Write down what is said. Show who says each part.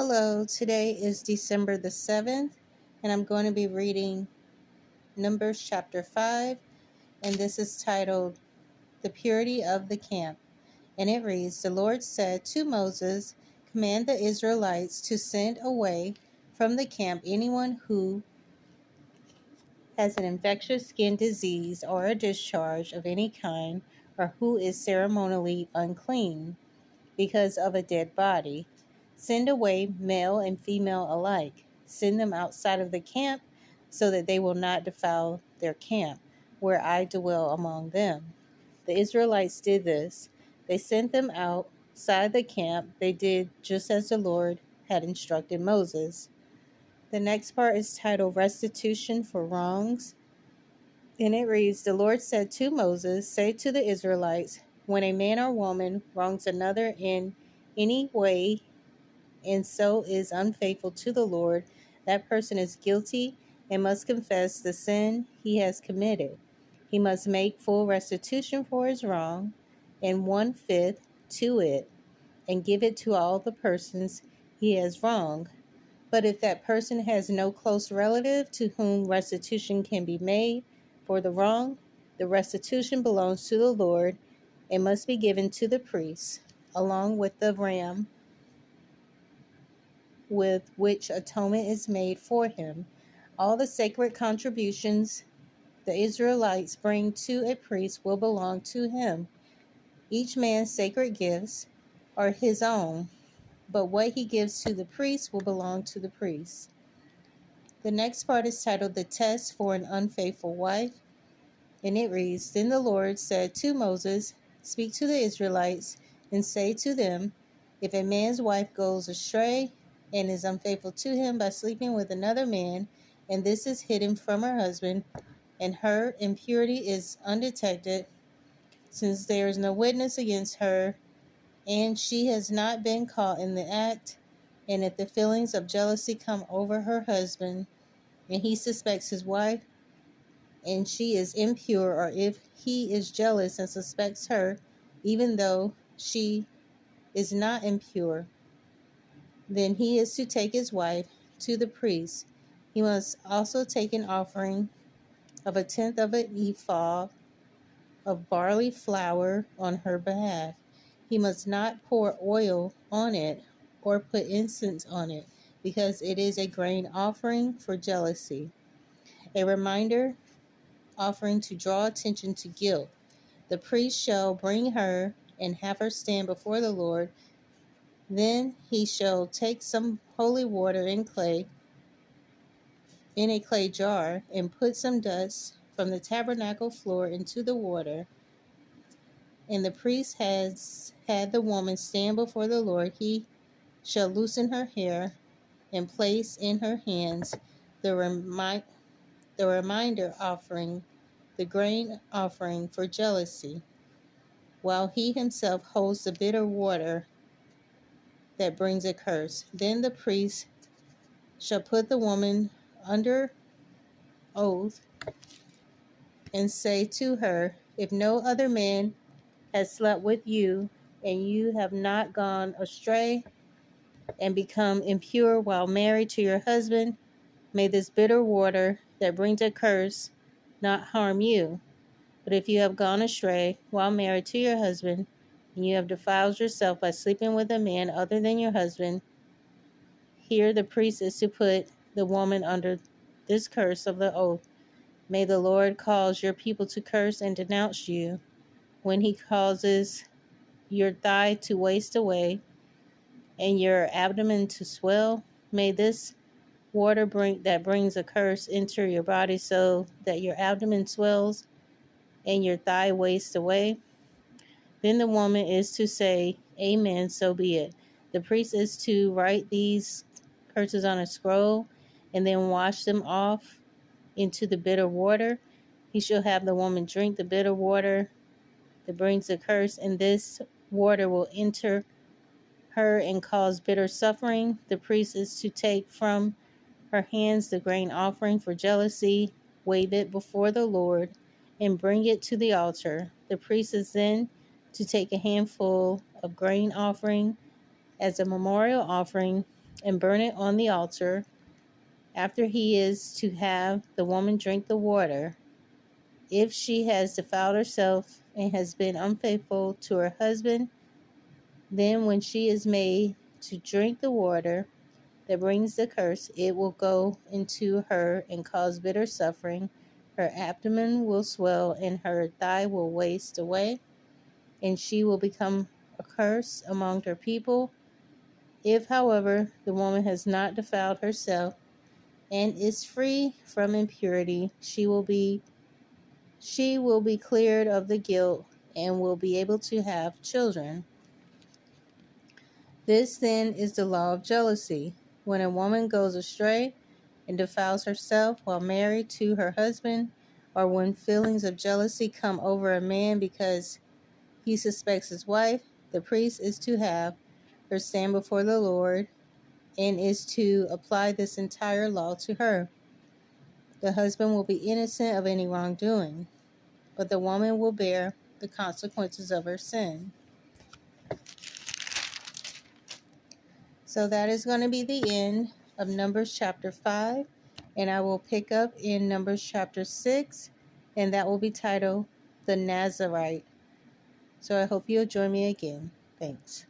Speaker 1: Hello, today is December the 7th, and I'm going to be reading Numbers chapter 5, and this is titled The Purity of the Camp. And it reads, The Lord said to Moses, Command the Israelites to send away from the camp anyone who has an infectious skin disease or a discharge of any kind, or who is ceremonially unclean because of a dead body. Send away male and female alike. Send them outside of the camp so that they will not defile their camp, where I dwell among them. The Israelites did this. They sent them outside the camp. They did just as the Lord had instructed Moses. The next part is titled Restitution for Wrongs. And it reads, The Lord said to Moses, Say to the Israelites, when a man or woman wrongs another in any way and so is unfaithful to the Lord, that person is guilty and must confess the sin he has committed. He must make full restitution for his wrong and 1/5 to it, and give it to all the persons he has wronged. But if that person has no close relative to whom restitution can be made for the wrong, the restitution belongs to the Lord and must be given to the priest, along with the ram with which atonement is made for him. All the sacred contributions the Israelites bring to a priest will belong to him. Each man's sacred gifts are his own, but what he gives to the priest will belong to the priest. The next part is titled The Test for an Unfaithful Wife, and it reads, Then the Lord said to Moses, Speak to the Israelites and say to them, If a man's wife goes astray and is unfaithful to him by sleeping with another man, and this is hidden from her husband, and her impurity is undetected, since there is no witness against her, and she has not been caught in the act, and if the feelings of jealousy come over her husband, and he suspects his wife, and she is impure, or if he is jealous and suspects her, even though she is not impure, then he is to take his wife to the priest. He must also take an offering of 1/10 of an ephah of barley flour on her behalf. He must not pour oil on it or put incense on it, because it is a grain offering for jealousy, a reminder offering to draw attention to guilt. The priest shall bring her and have her stand before the Lord. Then he shall take some holy water in a clay jar, and put some dust from the tabernacle floor into the water. And the priest has had the woman stand before the Lord. He shall loosen her hair and place in her hands the reminder offering, the grain offering for jealousy, while he himself holds the bitter water that brings a curse. Then the priest shall put the woman under oath and say to her, If no other man has slept with you, and you have not gone astray and become impure while married to your husband, may this bitter water that brings a curse not harm you. But if you have gone astray while married to your husband, and you have defiled yourself by sleeping with a man other than your husband, here the priest is to put the woman under this curse of the oath. May the Lord cause your people to curse and denounce you when he causes your thigh to waste away and your abdomen to swell. May this water that brings a curse enter your body, so that your abdomen swells and your thigh wastes away. Then the woman is to say, Amen, so be it. The priest is to write these curses on a scroll and then wash them off into the bitter water. He shall have the woman drink the bitter water that brings the curse, and this water will enter her and cause bitter suffering. The priest is to take from her hands the grain offering for jealousy, wave it before the Lord, and bring it to the altar. The priest is then to take a handful of grain offering as a memorial offering and burn it on the altar. After he is to have the woman drink the water, if she has defiled herself and has been unfaithful to her husband, then when she is made to drink the water that brings the curse, it will go into her and cause bitter suffering. Her abdomen will swell and her thigh will waste away, and she will become a curse among her people. If, however, the woman has not defiled herself and is free from impurity, she will be cleared of the guilt and will be able to have children. This then is the law of jealousy. When a woman goes astray and defiles herself while married to her husband, or when feelings of jealousy come over a man because he suspects his wife, the priest is to have her stand before the Lord and is to apply this entire law to her. The husband will be innocent of any wrongdoing, but the woman will bear the consequences of her sin. So that is going to be the end of Numbers chapter 5, and I will pick up in Numbers chapter 6, and that will be titled The Nazarite. So I hope you'll join me again. Thanks.